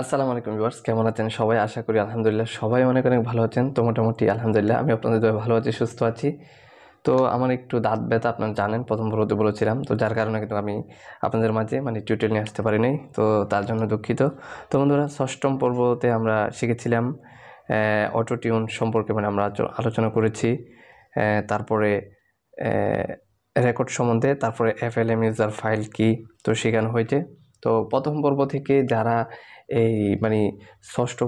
আসসালামু আলাইকুম ভিউয়ার্স, কেমন আছেন সবাই? আশা করি আলহামদুলিল্লাহ সবাই অনেক অনেক ভালো আছেন। তো মোটামুটি আলহামদুলিল্লাহ আমি আপনাদের দোয়ায় ভালো আছি, সুস্থ আছি। তো আমার একটু দাঁত ব্যথা আপনারা জানেন, প্রথম পর্বতে বলেছিলাম। তো যার কারণে কিন্তু আমি আপনাদের মাঝে টিউটোরিয়াল নিয়ে আসতে পারি নাই। তো তার জন্য দুঃখিত। তো বন্ধুরা, ষষ্ঠম পর্বতে আমরা শিখেছিলাম অটো টিউন সম্পর্কে, আমরা আলোচনা করেছি। তারপরে রেকর্ড সম্বন্ধে, তারপরে এফএলএম ইউজার ফাইল কি তো শেখানো হয়েছে। তো প্রথম পর্ব থেকে যারা এই ষষ্ঠ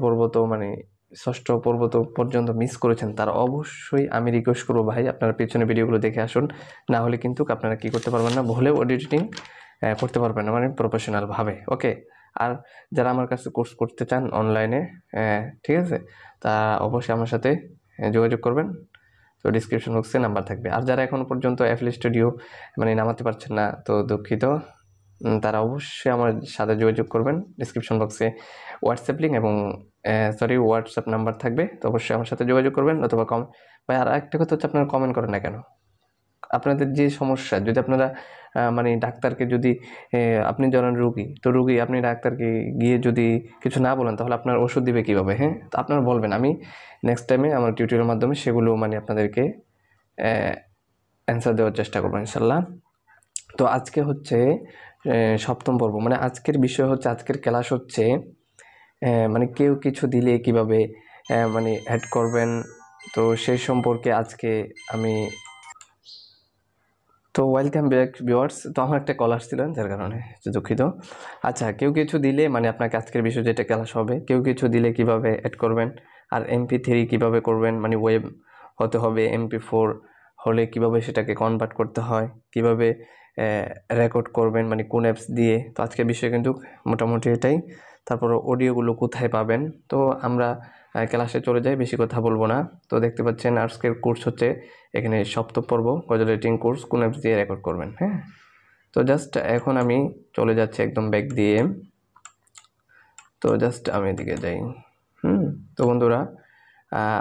পর্ব তো পর্যন্ত মিস করেছেন, তারা অবশ্যই আমি রিকোয়েস্ট করবো, ভাই আপনারা পেছনে ভিডিওগুলো দেখে আসুন। না হলে কিন্তু আপনারা কি করতে পারবেন না, ভুলেও এডিটিং করতে পারবেন না, প্রফেশনালভাবে। ওকে। আর যারা আমার কাছে কোর্স করতে চান অনলাইনে, ঠিক আছে, তা অবশ্যই আমার সাথে যোগাযোগ করবেন। তো ডিসক্রিপশন বক্সে নাম্বার থাকবে। আর যারা এখনও পর্যন্ত এফএল স্টুডিও নামাতে পারছেন না, তো দুঃখিত, তারা অবশ্যই আমার সাথে যোগাযোগ করবেন। ডিসক্রিপশন বক্সে হোয়াটসঅ্যাপ লিঙ্ক এবং হোয়াটসঅ্যাপ নাম্বার থাকবে। তো অবশ্যই আমার সাথে যোগাযোগ করবেন, অথবা ভাই আর একটা কথা হচ্ছে, আপনারা কমেন্ট করেন না কেন? আপনাদের যে সমস্যা, যদি আপনারা ডাক্তারকে যদি আপনি ধরেন রুগী, তো রুগী আপনি ডাক্তারকে গিয়ে যদি কিছু না বলেন, তাহলে আপনার ওষুধ দিবে কীভাবে? হ্যাঁ, তো আপনারা বলবেন, আমি নেক্সট টাইমে আমার টিউটোরিয়ালের মাধ্যমে সেগুলো আপনাদেরকে অ্যান্সার দেওয়ার চেষ্টা করবো ইনশাল্লাহ। তো আজকে হচ্ছে সপ্তম পর্ব, আজকের বিষয় হচ্ছে, আজকের ক্লাস হচ্ছে কেউ কিছু দিলে কিভাবে অ্যাড করবেন, তো সেই সম্পর্কে আজকে আমি। তো ওয়েলকাম ব্যাক ভিউয়ার্স। তো আমার একটা কল আসছিল, যার কারণে দুঃখিত। আচ্ছা, কেউ কিছু দিলে আপনাকে আজকের বিষয় যেটা ক্লাস হবে, কেউ কিছু দিলে কিভাবে অ্যাড করবেন, আর MP3 কিভাবে করবেন, ওয়েব হতে হবে, MP4 হলে কিভাবে সেটাকে কনভার্ট করতে হয়, কিভাবে রেকর্ড করবেন, কোন অ্যাপস দিয়ে। তো আজকের বিষয় কিন্তু মোটামুটি এটাই। তারপর অডিওগুলো কোথায় পাবেন। তো আমরা ক্লাসে চলে যাই, বেশি কথা বলবো না। তো দেখতে পাচ্ছেন আজকের কোর্স হচ্ছে এখানে সপ্তম পর্ব, গজল এডিটিং কোর্স, কোন অ্যাপস দিয়ে রেকর্ড করবেন। হ্যাঁ, তো জাস্ট এখন আমি চলে যাচ্ছি একদম ব্যাক দিয়ে। তো জাস্ট আমি এদিকে যাই। তো বন্ধুরা,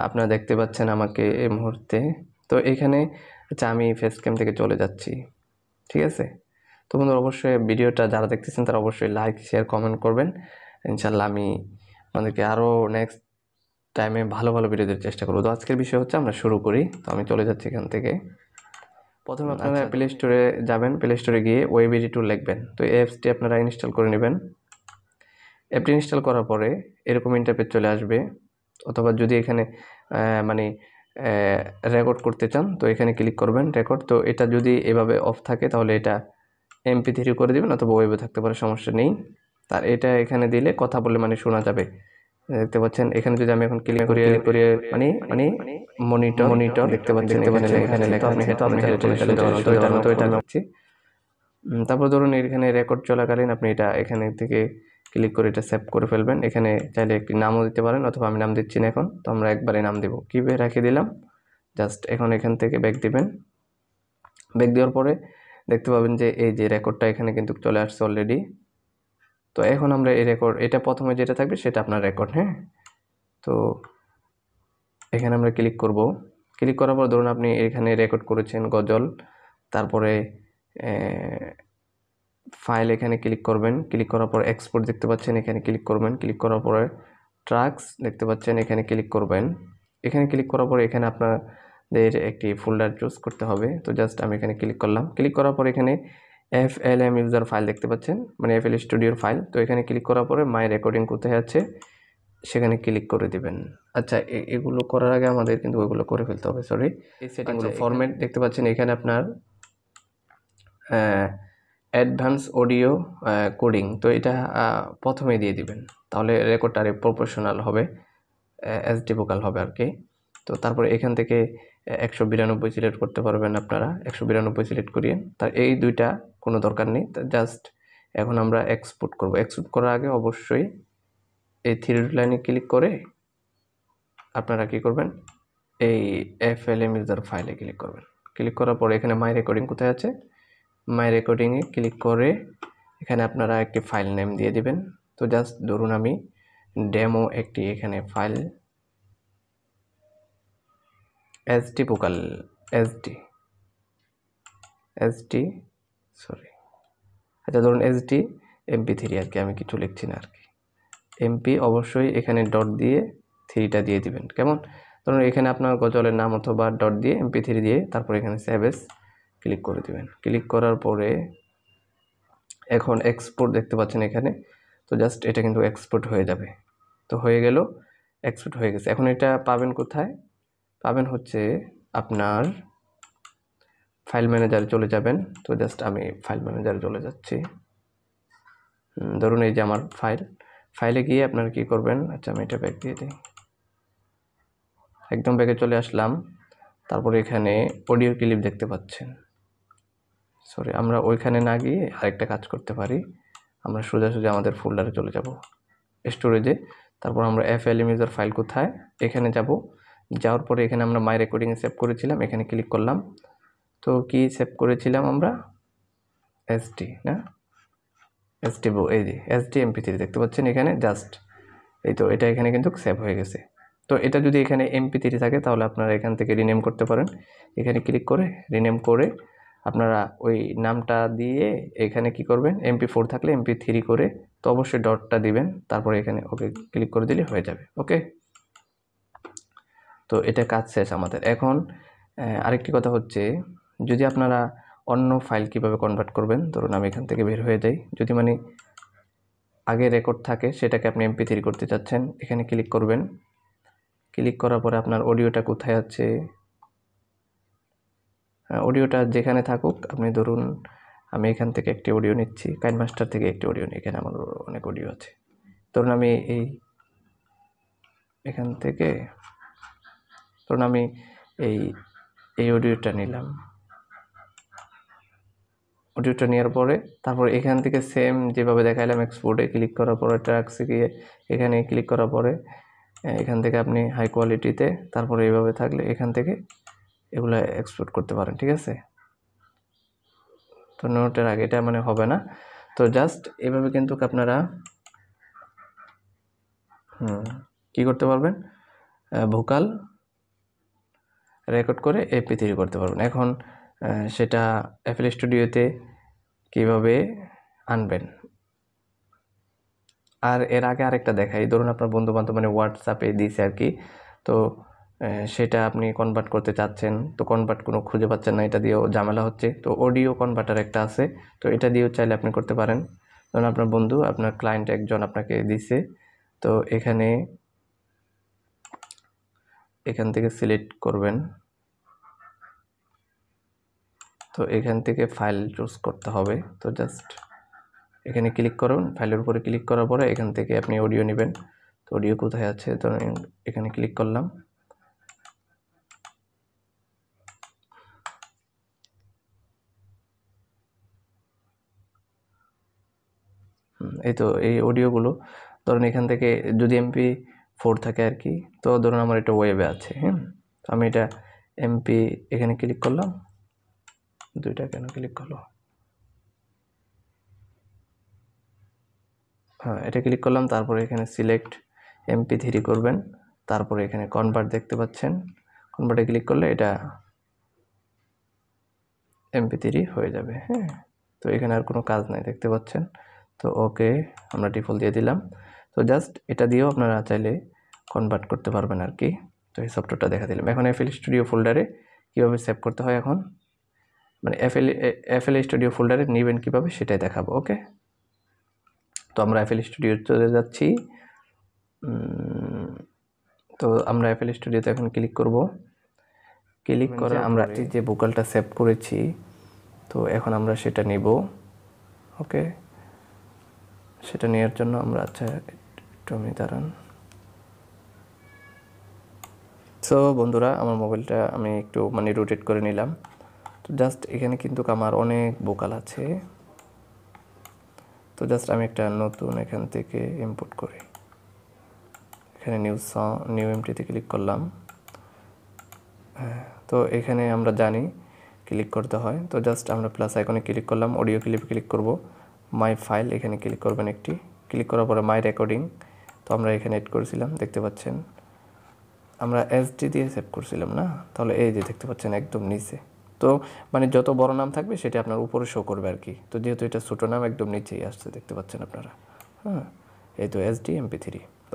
আপনারা দেখতে পাচ্ছেন আমাকে এই মুহূর্তে। তো এখানে আচ্ছা, আমি ফেস ক্যাম থেকে চলে যাচ্ছি, ঠিক আছে। তো বন্ধুরা, অবশ্যই ভিডিওটা যারা দেখতেছেন তারা অবশ্যই লাইক, শেয়ার, কমেন্ট করবেন। ইনশাল্লাহ আমি আমাদেরকে আরও নেক্সট টাইমে ভালো ভালো ভিডিও দেওয়ার চেষ্টা করবো। তো আজকের বিষয় হচ্ছে, আমরা শুরু করি। তো আমি চলে যাচ্ছি এখান থেকে। প্রথমে আপনারা প্লে স্টোরে যাবেন, প্লে স্টোরে গিয়ে ওয়েব এডিটর লিখবেন। তো এই অ্যাপসটি আপনারা ইনস্টল করে নেবেন। অ্যাপটি ইনস্টল করার পরে এরকম ইন্টারফেস চলে আসবে, অথবা যদি এখানে রেকর্ড করতে চান, তো এখানে ক্লিক করবেন রেকর্ড। তো এটা যদি এভাবে অফ থাকে, তাহলে এটা MP3 করে দেবেন, অথবা ওয়েবে থাকতে পারে, সমস্যা নেই। তার এটা এখানে দিলে কথা বলে শোনা যাবে। দেখতে পাচ্ছেন এখানে যদি আমি এখন ক্লিক করি মনিটর দেখতে পাচ্ছেন এখানে লেখা আছে। তো আপনি টেলিভিশন দেওয়ার তো এটা আমি হচ্ছে। তারপর ধরুন এখানে রেকর্ড চলাকালীন আপনি এটা এখানে থেকে ক্লিক করে এটা সেভ করে ফেলবেন। এখানে চাইলে একটি নামও দিতে পারেন, অথবা আমি নাম দিচ্ছি না এখন। তো আমরা একবারে নাম দেব, কিভাবে রেখে দিলাম। জাস্ট এখন এখান থেকে ব্যাক দিবেন। ব্যাক দেওয়ার পরে দেখতে পাবেন যে এই যে রেকর্ডটা এখানে কিন্তু চলে আসছে অলরেডি। তো এখন আমরা এই রেকর্ড, এটা প্রথমে যেটা থাকবে সেটা আপনার রেকর্ড। হ্যাঁ, তো এখানে আমরা ক্লিক করব। ক্লিক করার পর ধরুন আপনি এখানে রেকর্ড করেছেন গজল, তারপরে ফাইল এখানে ক্লিক করবেন। ক্লিক করার পর এক্সপোর্ট দেখতে পাচ্ছেন, এখানে ক্লিক করবেন। ক্লিক করার পরে ট্র্যাকস দেখতে পাচ্ছেন, এখানে ক্লিক করবেন। এখানে ক্লিক করার পরে এখানে আপনাদের একটি ফোল্ডার চুজ করতে হবে। তো জাস্ট আমি এখানে ক্লিক করলাম। ক্লিক করার পর এখানে FLM ইউজার ফাইল দেখতে পাচ্ছেন, FL স্টুডিওর ফাইল। তো এখানে ক্লিক করার পরে মাই রেকর্ডিং কোথায় আছে সেখানে ক্লিক করে দিবেন। আচ্ছা, এগুলো করার আগে আমাদের কিন্তু ওইগুলো করে ফেলতে হবে, সরি। এই সেটিংগুলো ফরম্যাট দেখতে পাচ্ছেন, এখানে আপনার অ্যাডভান্স অডিও কোডিং, তো এটা প্রথমে দিয়ে দিবেন, তাহলে রেকর্ডটা আরে প্রফেশনাল হবে, SD ভোকাল হবে আর কি। তো তারপরে এখান থেকে 192 সিলেক্ট করতে পারবেন আপনারা, 192 সিলেক্ট করিয়ে। তার এই দুইটা কোনো দরকার নেই। জাস্ট এখন আমরা এক্সপোর্ট করব। এক্সপোর্ট করার আগে অবশ্যই এই থ্রি লাইনে ক্লিক করে আপনারা কি করবেন, এই FLM ইউজার ফাইলে ক্লিক করবেন। ক্লিক করার পরে এখানে মাই রেকর্ডিং কোথায় আছে, মাই রেকর্ডিংয়ে ক্লিক করে এখানে আপনারা একটি ফাইল নেম দিয়ে দিবেন। তো জাস্ট ধরুন আমি ডেমো একটি এখানে file SD vocal SD sorry, আচ্ছা ধরুন SD MP3 আর কি, আমি কিছু লিখছি না আর কি, এমপি অবশ্যই এখানে ডট দিয়ে 3টা দিয়ে দিবেন। কেমন? ধরুন এখানে আপনার গজলের নাম অথবা ডট দিয়ে MP3 দিয়ে তারপর এখানে সেভ এস ক্লিক করে দিবেন। ক্লিক করার পরে এখন এক্সপোর্ট দেখতে পাচ্ছেন এখানে, তো জাস্ট এটা কিন্তু এক্সপোর্ট হয়ে যাবে। তো হয়ে গেল, এক্সপোর্ট হয়ে গেছে। এখন এটা পাবেন কোথায়? পাবেন হচ্ছে আপনার ফাইল ম্যানেজারে চলে যাবেন। তো জাস্ট আমি ফাইল ম্যানেজারে চলে যাচ্ছি। ধরুন এই যে আমার ফাইলে গিয়ে আপনারা কি করবেন, আচ্ছা আমি এটা ব্যাক দিয়ে দিই, একদম ব্যাকে চলে আসলাম। তারপরে এখানে অডিও ক্লিপ দেখতে পাচ্ছেন। সরি, আমরা ওইখানে না গিয়ে আরেকটা কাজ করতে পারি, আমরা সোজাসুজি আমাদের ফোল্ডারে চলে যাব, স্টোরেজে। তারপর আমরা FL ইমেজের ফাইল কোথায়, এখানে যাব। যাওয়ার পরে এখানে আমরা মাই রেকর্ডিংয়ে সেভ করেছিলাম, এখানে ক্লিক করলাম। তো কি সেভ করেছিলাম আমরা? SD না, SD এই যে SD MP3 দেখতে পাচ্ছেন এখানে, জাস্ট এই তো এটা এখানে কিন্তু সেভ হয়ে গেছে। তো এটা যদি এখানে MP3 থাকে তাহলে আপনারা এখান থেকে রিনেম করতে পারেন। এখানে ক্লিক করে রিনেম করে আপনারা ওই নামটা দিয়ে এখানে কি করবেন, MP4 থাকলে MP3 করে, তো অবশ্যই ডটটা দিবেন, তারপরে এখানে ওকে ক্লিক করে দিলে হয়ে যাবে। ওকে, তো এটা কাজ শেষ আমাদের। এখন আরেকটি কথা হচ্ছে, যদি আপনারা অন্য ফাইল কিভাবে কনভার্ট করবেন, ধরুন আমি এখান থেকে বের হয়ে যাই, যদি মানে আগে রেকর্ড থাকে সেটাকে আপনি MP3 করতে চাচ্ছেন, এখানে ক্লিক করবেন। ক্লিক করার পরে আপনার অডিওটা কোথায় আছে, অডিওটা যেখানে থাকুক, আপনি ধরুন আমি এখান থেকে একটি অডিও নিচ্ছি, কাইনমাস্টার থেকে একটি অডিও নিই, এখানে আমার অনেক অডিও আছে। ধরুন আমি এখান থেকে ধরুন আমি এই অডিওটা নিলাম। অডিওটা নেওয়ার পরে তারপর এখান থেকে সেম যেভাবে দেখাইলাম, এক্সপোর্টে ক্লিক করার পরে ট্র্যাকসে গিয়ে এখানে ক্লিক করার পরে এখান থেকে আপনি হাই কোয়ালিটিতে, তারপরে এইভাবে থাকলে এখান থেকে এগুলো এক্সপোর্ট করতে পারেন। ঠিক আছে, তো নোটের আগে এটা মানে হবে না, তো জাস্ট এভাবে কিন্তু আপনারা কি করতে পারবেন, ভোকাল রেকর্ড করে MP3 করতে পারবেন। এখন সেটা FL স্টুডিওতে কিভাবে আনবেন, আর এর আগে আরেকটা দেখাই। ধরুন আপনার বন্ধু বান্ধব মানে হোয়াটসঅ্যাপে দিয়েছে আর কি, তো সেটা আপনি কনভার্ট করতে চাচ্ছেন, তো কনভার্ট কোনো খুঁজে পাচ্ছেন না, এটা দিয়েও ঝামেলা হচ্ছে। তো অডিও কনভার্টার একটা আছে, তো এটা দিয়েও চাইলে আপনি করতে পারেন। ধরুন আপনার বন্ধু, আপনার ক্লায়েন্ট একজন আপনাকে দিছে, তো এখান থেকে সিলেক্ট করবেন। তো এখান থেকে ফাইল চুজ করতে হবে। তো জাস্ট এখানে ক্লিক করুন, ফাইলের উপরে ক্লিক করার পরে এখান থেকে আপনি অডিও নেবেন। তো অডিও কোথায় আছে, তো এখানে ক্লিক করলাম। এই তো এই অডিওগুলো ধরুন এখান থেকে যদি MP4 থাকে আর কি, তো ধরুন আমার এটা ওয়েবে আছে, তো আমি এটা এখানে ক্লিক করলাম, দুইটা কেন ক্লিক করলো, এটা ক্লিক করলাম। তারপরে এখানে সিলেক্ট MP3 করবেন, তারপরে এখানে কনভার্ট দেখতে পাচ্ছেন, কনভার্টে ক্লিক করলে এটা MP3 হয়ে যাবে। তো এখানে আর কোনো কাজ নাই দেখতে পাচ্ছেন। তো ওকে, আমরা ডিফল্ট দিয়ে দিলাম। তো জাস্ট এটা দিয়েও আপনারা চাইলে কনভার্ট করতে পারবেন আর কি। তো এই সফটওয়্যারটা দেখা দিলাম। এখন FL স্টুডিও ফোল্ডারে কীভাবে সেভ করতে হয়, এখন মানে FL স্টুডিও ফোল্ডারে নেবেন কীভাবে সেটাই দেখাবো। ওকে, তো আমরা FL স্টুডিও চলে যাচ্ছি। তো আমরা FL স্টুডিওতে এখন ক্লিক করব। ক্লিক করে আমরা যে ভোকালটা সেভ করেছি, তো এখন আমরা সেটা নেব। ওকে, সেটা নেওয়ার জন্য আমরা আচ্ছা একটু আমি দাঁড়ান। সো বন্ধুরা, আমার মোবাইলটা আমি একটু মানে রোটেট করে নিলাম। তো জাস্ট এখানে কিন্তু আমার অনেক ভোকাল আছে, তো জাস্ট আমি একটা নতুন এখান থেকে ইম্পোর্ট করি। এখানে নিউ এমটিতে ক্লিক করলাম। তো এখানে আমরা জানি ক্লিক করতে হয়, তো জাস্ট আমরা প্লাস আইকনে ক্লিক করলাম, অডিও ক্লিপে ক্লিক করব, মাই ফাইল এখানে ক্লিক করবেন একটি, ক্লিক করার পরে মাই রেকর্ডিং, তো আমরা এখানে এড করেছিলাম দেখতে পাচ্ছেন, আমরা SD দিয়ে সেভ করছিলাম না, তাহলে এই যে দেখতে পাচ্ছেন একদম নিচে। তো মানে যত বড় নাম থাকবে সেটা আপনার উপরে শো করবে আর কি, তো যেহেতু এটা ছোটো নাম একদম নিচেই আসছে দেখতে পাচ্ছেন আপনারা। এই তো SD MP3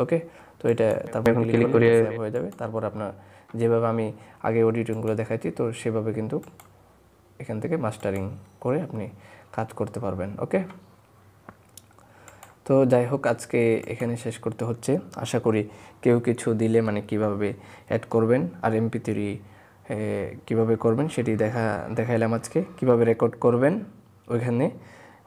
ওকে। তো এটা তারপর এখন ক্লিক করে সেভ হয়ে যাবে। তারপর আপনার যেভাবে আমি আগে অডিটিংগুলো দেখাইছি তো সেভাবে কিন্তু এখান থেকে মাস্টারিং করে আপনি কাজ করতে পারবেন ওকে। তো যাই হোক আজকে এখানে শেষ করতে হচ্ছে। আশা করি কেউ কিছু দিলে মানে কিভাবে অ্যাড করবেন আর MP3 কিভাবে করবেন সেটি দেখাইলাম আজকে। কিভাবে রেকর্ড করবেন ওইখানে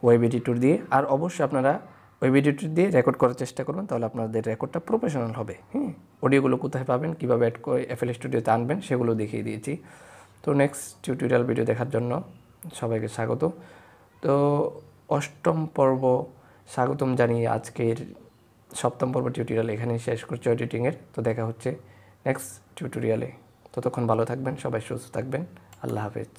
ওয়েব এডিটর দিয়ে, আর অবশ্যই আপনারা ওয়েব এডিটর দিয়ে রেকর্ড করার চেষ্টা করবেন, তাহলে আপনাদের রেকর্ডটা প্রফেশনাল হবে। অডিওগুলো কোথায় পাবেন, কীভাবে অ্যাড করে FL স্টুডিওতে আনবেন সেগুলো দেখিয়ে দিয়েছি। তো নেক্সট টিউটোরিয়াল ভিডিও দেখার জন্য সবাইকে স্বাগত। তো 8ম পর্ব স্বাগতম জানিয়ে আজকের 7ম পর্ব টিউটোরিয়াল এখানেই শেষ করছি এডিটিংয়ের। তো দেখা হচ্ছে নেক্সট টিউটোরিয়ালে। ততক্ষণ ভালো থাকবেন, সবাই সুস্থ থাকবেন। আল্লাহ হাফেজ।